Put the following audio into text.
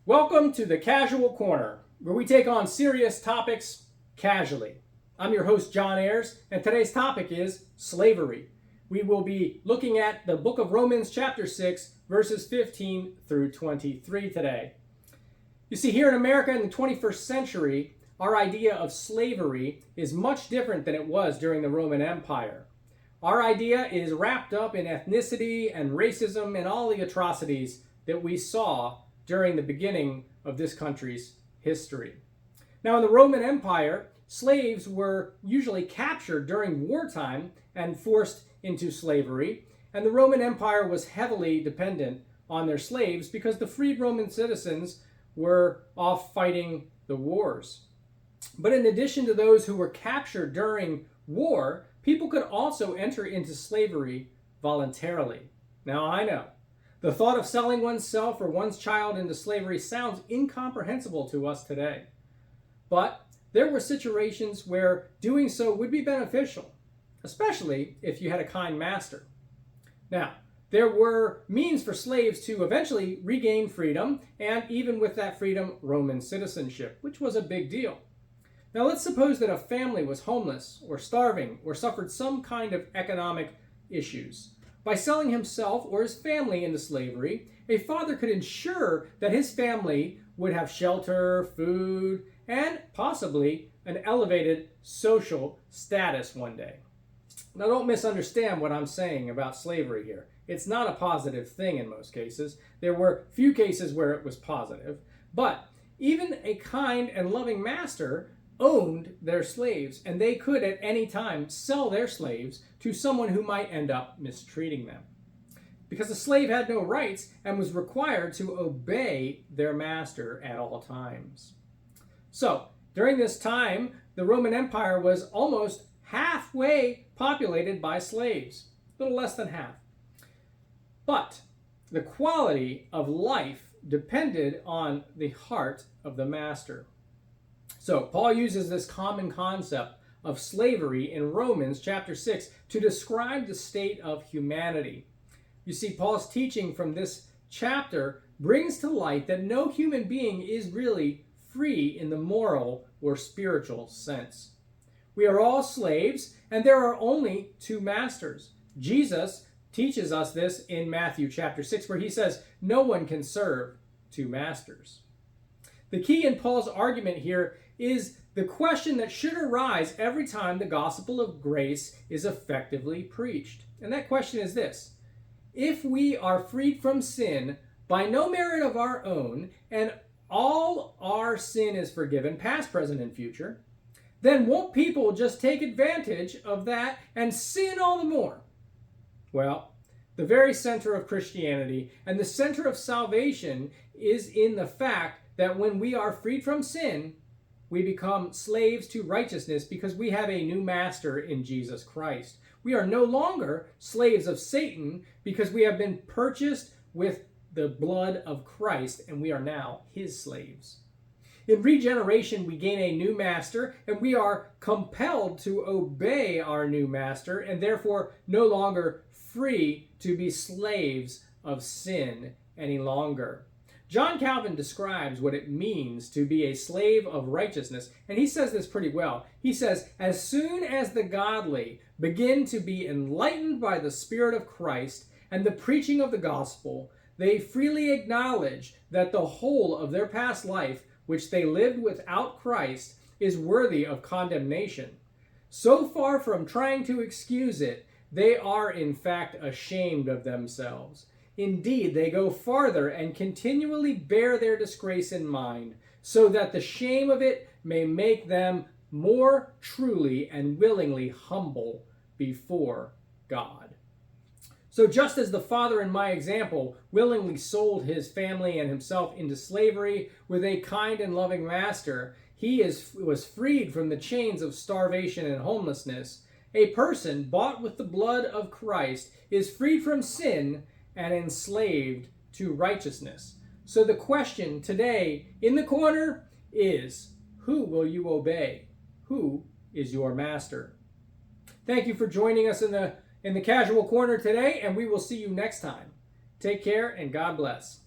Welcome to the Casual Corner, where we take on serious topics casually. I'm your host, John Ayers, and today's topic is slavery. We will be looking at the book of Romans, chapter 6, verses 15 through 23 today. You see, here in America in the 21st century, our idea of slavery is much different than it was during the Roman Empire. Our idea is wrapped up in ethnicity and racism and all the atrocities that we saw during the beginning of this country's history. Now, in the Roman Empire, slaves were usually captured during wartime and forced into slavery, and the Roman Empire was heavily dependent on their slaves because the freed Roman citizens were off fighting the wars. But in addition to those who were captured during war, people could also enter into slavery voluntarily. Now, I know the thought of selling oneself or one's child into slavery sounds incomprehensible to us today. But there were situations where doing so would be beneficial, especially if you had a kind master. Now, there were means for slaves to eventually regain freedom, and even with that freedom, Roman citizenship, which was a big deal. Now, let's suppose that a family was homeless or starving or suffered some kind of economic issues. By selling himself or his family into slavery, a father could ensure that his family would have shelter, food, and possibly an elevated social status one day. Now, don't misunderstand what I'm saying about slavery here. It's not a positive thing in most cases. There were few cases where it was positive, but even a kind and loving master owned their slaves, and they could at any time sell their slaves to someone who might end up mistreating them. Because a slave had no rights and was required to obey their master at all times. So, during this time, the Roman Empire was almost halfway populated by slaves, a little less than half. But the quality of life depended on the heart of the master. So Paul uses this common concept of slavery in Romans chapter 6 to describe the state of humanity. You see, Paul's teaching from this chapter brings to light that no human being is really free in the moral or spiritual sense. We are all slaves, and there are only two masters. Jesus teaches us this in Matthew chapter 6, where he says, no one can serve two masters. The key in Paul's argument here is the question that should arise every time the gospel of grace is effectively preached. And that question is this: if we are freed from sin by no merit of our own, and all our sin is forgiven, past, present, and future, then won't people just take advantage of that and sin all the more? Well, the very center of Christianity and the center of salvation is in the fact that when we are freed from sin, we become slaves to righteousness because we have a new master in Jesus Christ. We are no longer slaves of Satan because we have been purchased with the blood of Christ, and we are now his slaves. In regeneration, we gain a new master, and we are compelled to obey our new master, and therefore no longer free to be slaves of sin any longer. John Calvin describes what it means to be a slave of righteousness, and he says this pretty well. He says, as soon as the godly begin to be enlightened by the Spirit of Christ and the preaching of the gospel, they freely acknowledge that the whole of their past life, which they lived without Christ, is worthy of condemnation. So far from trying to excuse it, they are in fact ashamed of themselves. Indeed, they go farther and continually bear their disgrace in mind, so that the shame of it may make them more truly and willingly humble before God. So just as the father in my example willingly sold his family and himself into slavery with a kind and loving master, he was freed from the chains of starvation and homelessness. A person bought with the blood of Christ is freed from sin and enslaved to righteousness. So the question today in the corner is, who will you obey? Who is your master? Thank you for joining us in the Casual Corner today, and we will see you next time. Take care and God bless.